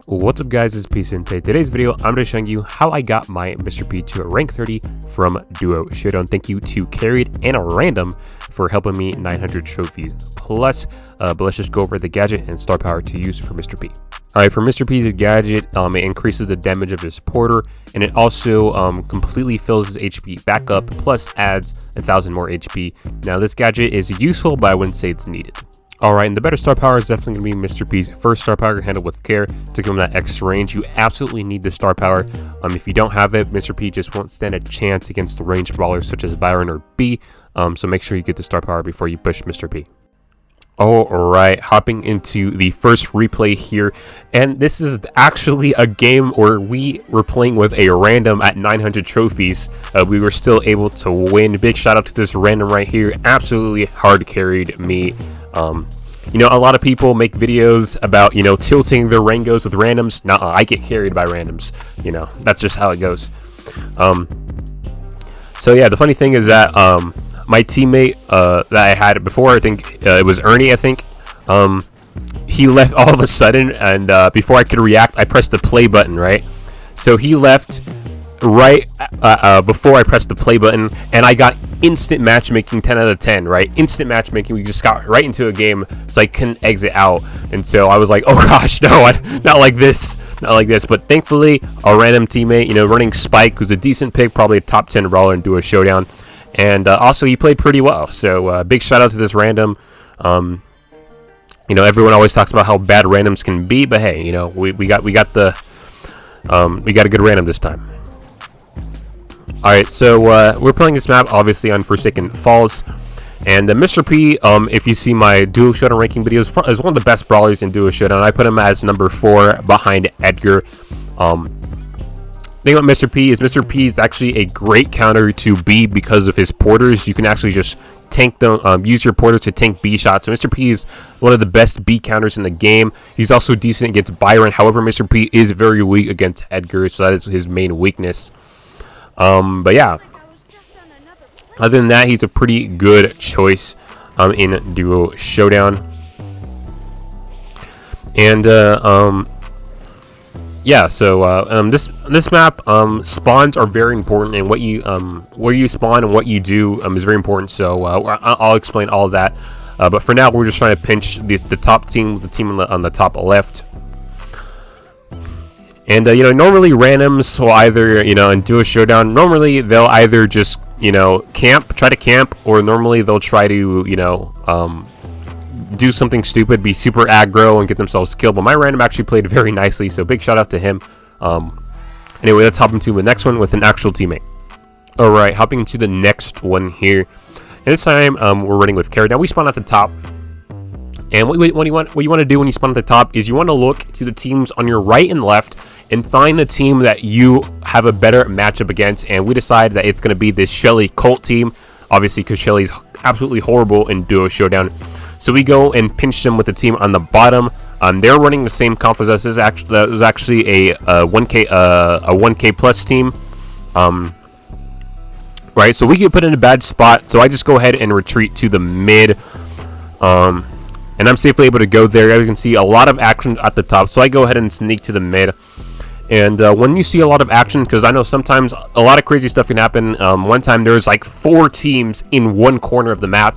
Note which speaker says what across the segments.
Speaker 1: What's up guys, it's Peace, and today's video I'm just showing you how I got my Mr. P to a rank 30 from Duo Showdown. Thank you to Carried and a Random for helping me 900 trophies plus, but let's just go over the gadget and star power to use for Mr. P. Alright, for Mr. P's gadget, it increases the damage of his porter, and it also completely fills his HP back up, plus adds 1,000 more HP. Now this gadget is useful, but I wouldn't say it's needed. Alright, and the better star power is definitely going to be Mr. P's first star power, handled with care to give him that extra range. You absolutely need the star power. If you don't have it, Mr. P just won't stand a chance against the ranged brawlers such as Byron or B, so make sure you get the star power before you push Mr. P. Alright, hopping into the first replay here, and this is actually a game where we were playing with a random at 900 trophies. We were still able to win. Big shout out to this random right here, absolutely hard carried me. You know, a lot of people make videos about, you know, tilting their rangos with randoms. Nah, I get carried by randoms, you know, that's just how it goes. So yeah, the funny thing is that my teammate that I had before, I think it was Ernie, I think, he left all of a sudden, and before I could react, I pressed the play button, right? So he left right before I pressed the play button, and I got instant matchmaking, 10 out of 10, right? Instant matchmaking. We just got right into a game, so I couldn't exit out, and so I was like, oh gosh, no, not like this, not like this. But thankfully, a random teammate, you know, running Spike, who's a decent pick, probably a top 10 brawler in Duo Showdown, and also he played pretty well. So big shout out to this random. You know, everyone always talks about how bad randoms can be, but hey, you know, we got a good random this time. Alright, so we're playing this map obviously on Forsaken Falls, and Mr. P, if you see my Duo Showdown ranking videos, is one of the best brawlers in Duo Showdown. I put him as number 4 behind Edgar. Thing about Mr. P is actually a great counter to B because of his porters. You can actually just tank them, use your porters to tank B shots. So Mr. P is one of the best B counters in the game. He's also decent against Byron. However, Mr. P is very weak against Edgar, so that is his main weakness. But yeah, other than that, he's a pretty good choice in Duo Showdown. And yeah, so this map, spawns are very important, and what you where you spawn and what you do is very important. So I'll explain all of that. But for now, we're just trying to pinch the top team, the team on the top left. And, you know, normally randoms will either, you know, in Duo Showdown, normally they'll either just, you know, try to camp, or normally they'll try to, you know, do something stupid, be super aggro and get themselves killed. But my random actually played very nicely, so big shout out to him. Anyway, let's hop into the next one with an actual teammate. Alright, hopping into the next one here. And this time, we're running with Carrot. Now, we spawn at the top. And what you want to do when you spawn at the top is you want to look to the teams on your right and left and find the team that you have a better matchup against. And we decided that it's going to be this Shelly Colt team, obviously, because Shelly's absolutely horrible in Duo Showdown. So we go and pinch them with the team on the bottom. They're running the same comp as us. That was actually a 1K plus team. Right, so we get put in a bad spot. So I just go ahead and retreat to the mid. And I'm safely able to go there. As you can see, a lot of action at the top. So I go ahead and sneak to the mid. And when you see a lot of action, because I know sometimes a lot of crazy stuff can happen. One time there was like 4 teams in one corner of the map.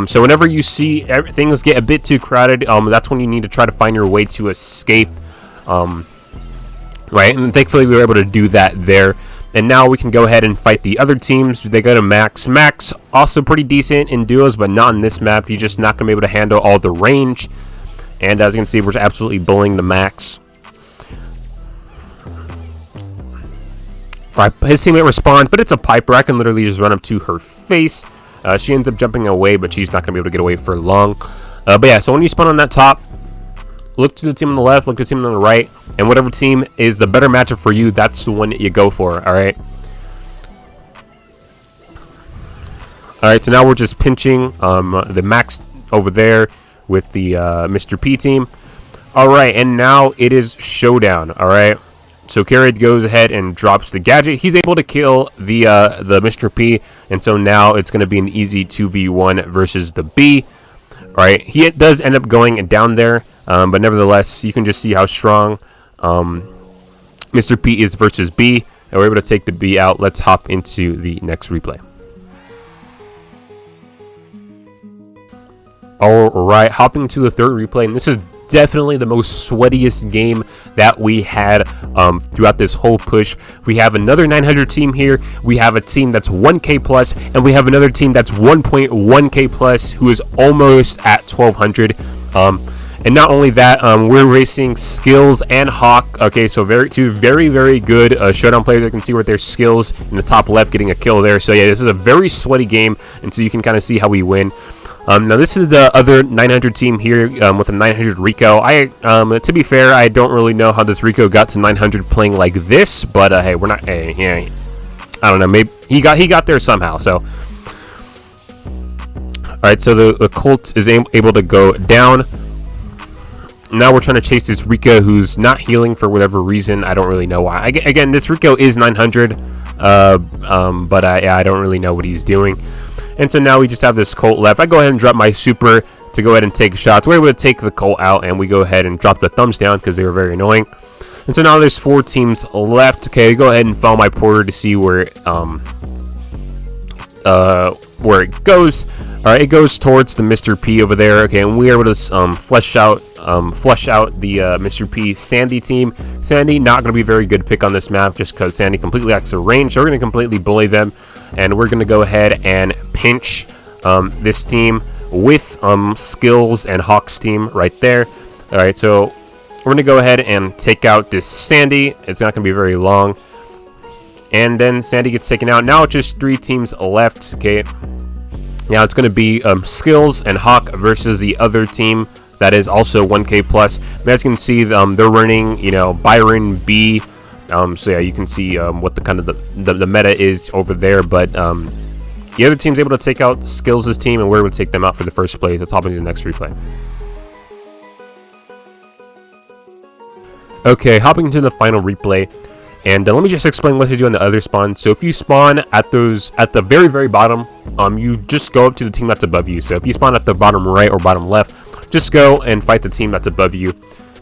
Speaker 1: So whenever you see things get a bit too crowded, that's when you need to try to find your way to escape. Right, and thankfully we were able to do that there. And now we can go ahead and fight the other teams. They go to Max. Max, also pretty decent in duos, but not in this map. He's just not going to be able to handle all the range. And as you can see, we're absolutely bullying the Max. Right, his teammate responds, but it's a Piper. I can literally just run up to her face. She ends up jumping away, but she's not going to be able to get away for long. But yeah, so when you spawn on that top, look to the team on the left, look to the team on the right, and whatever team is the better matchup for you, that's the one that you go for, alright? Alright, so now we're just pinching the Max over there with the Mr. P team. Alright, and now it is Showdown, alright? So Carried goes ahead and drops the gadget. He's able to kill the Mr. P, and so now it's going to be an easy 2v1 versus the B. Right, he does end up going down there, but nevertheless, you can just see how strong Mr. P is versus B, and we're able to take the B out. Let's hop into the next replay. Alright, hopping to the third replay, and this is definitely the most sweatiest game that we had throughout this whole push. We have another 900 team here, we have a team that's 1k plus, and we have another team that's 1.1k plus who is almost at 1200. And not only that, we're racing Skills and Hawk. Okay, so two very good Showdown players. I can see where their Skills in the top left getting a kill there. So yeah, this is a very sweaty game, and so you can kind of see how we win. Now this is the other 900 team here with a 900 Rico. To be fair, I don't really know how this Rico got to 900 playing like this, but hey, we're not. I don't know. Maybe he got there somehow. So, all right. So the Colt is able to go down. Now we're trying to chase this Rico who's not healing for whatever reason. I don't really know why. Again, this Rico is 900, but I don't really know what he's doing. And so now we just have this Colt left. I go ahead and drop my super to go ahead and take shots. We're able to take the Colt out, and we go ahead and drop the thumbs down because they were very annoying. And so now there's 4 teams left. Okay, go ahead and follow my porter to see where it goes. All right, it goes towards the Mr. P over there. Okay, and we are able to flush out the Mr. P Sandy team. Sandy not going to be a very good pick on this map just because Sandy completely lacks a range. So we're going to completely bully them, and we're going to go ahead and pinch this team with Skills and Hawk's team right there. All right, so we're going to go ahead and take out this Sandy. It's not going to be very long. And then Sandy gets taken out. Now it's just 3 teams left. Okay. Now it's going to be Skills and Hawk versus the other team that is also 1k plus. As you can see, they're running, Byron B. So yeah, you can see what the kind of the meta is over there. But the other team's able to take out Skills' team, and we're able to take them out for the first place. Let's hop into the next replay. Okay, hopping into the final replay. And let me just explain what to do on the other spawn. So if you spawn at the very bottom, you just go up to the team that's above you. So if you spawn at the bottom right or bottom left, just go and fight the team that's above you.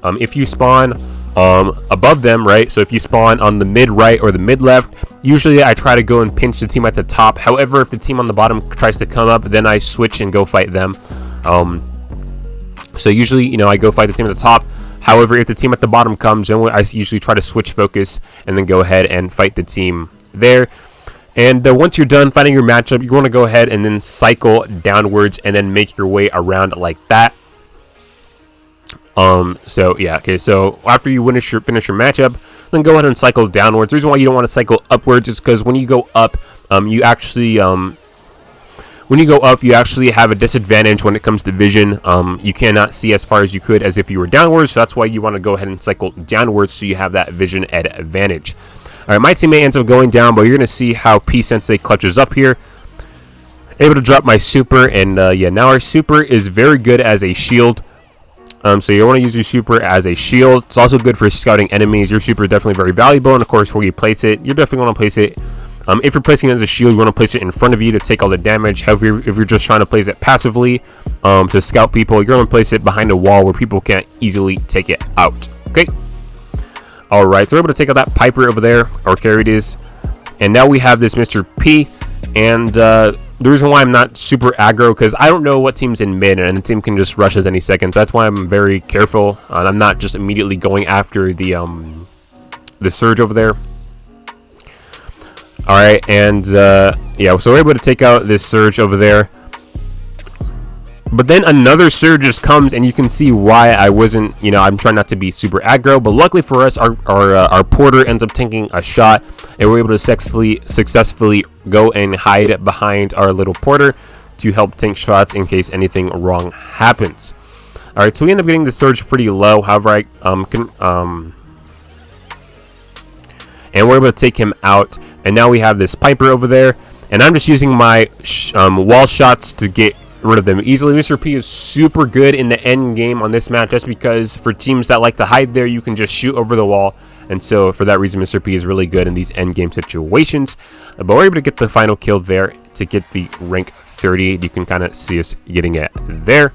Speaker 1: If you spawn above them, right? So if you spawn on the mid right or the mid left, usually I try to go and pinch the team at the top. However, if the team on the bottom tries to come up, then I switch and go fight them. So usually, I go fight the team at the top. However, if the team at the bottom comes, then I usually try to switch focus and then go ahead and fight the team there. And once you're done fighting your matchup, you want to go ahead and then cycle downwards and then make your way around like that. So yeah, okay, so after you finish your matchup, then go ahead and cycle downwards. The reason why you don't want to cycle upwards is because when you go up, you actually have a disadvantage when it comes to vision. You cannot see as far as you could as if you were downwards, so that's why you want to go ahead and cycle downwards so you have that vision advantage. Alright, my teammate ends up going down, but you're going to see how P-Sensei clutches up here. Able to drop my super, and yeah, now our super is very good as a shield. So you want to use your super as a shield. It's also good for scouting enemies. Your super is definitely very valuable, and of course, where you place it, you're definitely going to place it. If you're placing it as a shield, you want to place it in front of you to take all the damage. However, if you're just trying to place it passively to scout people, you're going to place it behind a wall where people can't easily take it out. Okay. Alright, so we're able to take out that Piper over there, or carried is. And now we have this Mr. P. And the reason why I'm not super aggro, because I don't know what team's in mid, and the team can just rush us any second. So that's why I'm very careful. And I'm not just immediately going after the Surge over there. Alright, and yeah, so we're able to take out this Surge over there. But then another Surge just comes, and you can see why I wasn't, I'm trying not to be super aggro. But luckily for us, our Porter ends up taking a shot, and we're able to successfully go and hide behind our little Porter to help tank shots in case anything wrong happens. Alright, so we end up getting the Surge pretty low. However, and we're able to take him out. And now we have this Piper over there, and I'm just using my wall shots to get rid of them easily. Mr. P is super good in the end game on this map, just because for teams that like to hide there, you can just shoot over the wall. And so for that reason, Mr. P is really good in these end game situations. But we're able to get the final kill there to get the rank 30. You can kind of see us getting it there.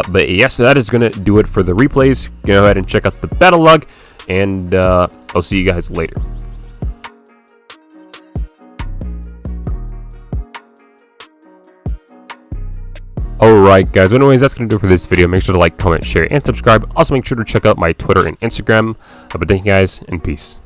Speaker 1: But yes, so that is going to do it for the replays. Go ahead and check out the battle log, and I'll see you guys later. Alright guys, but anyways, that's going to do it for this video. Make sure to like, comment, share, and subscribe. Also make sure to check out my Twitter and Instagram. But thank you guys, and peace.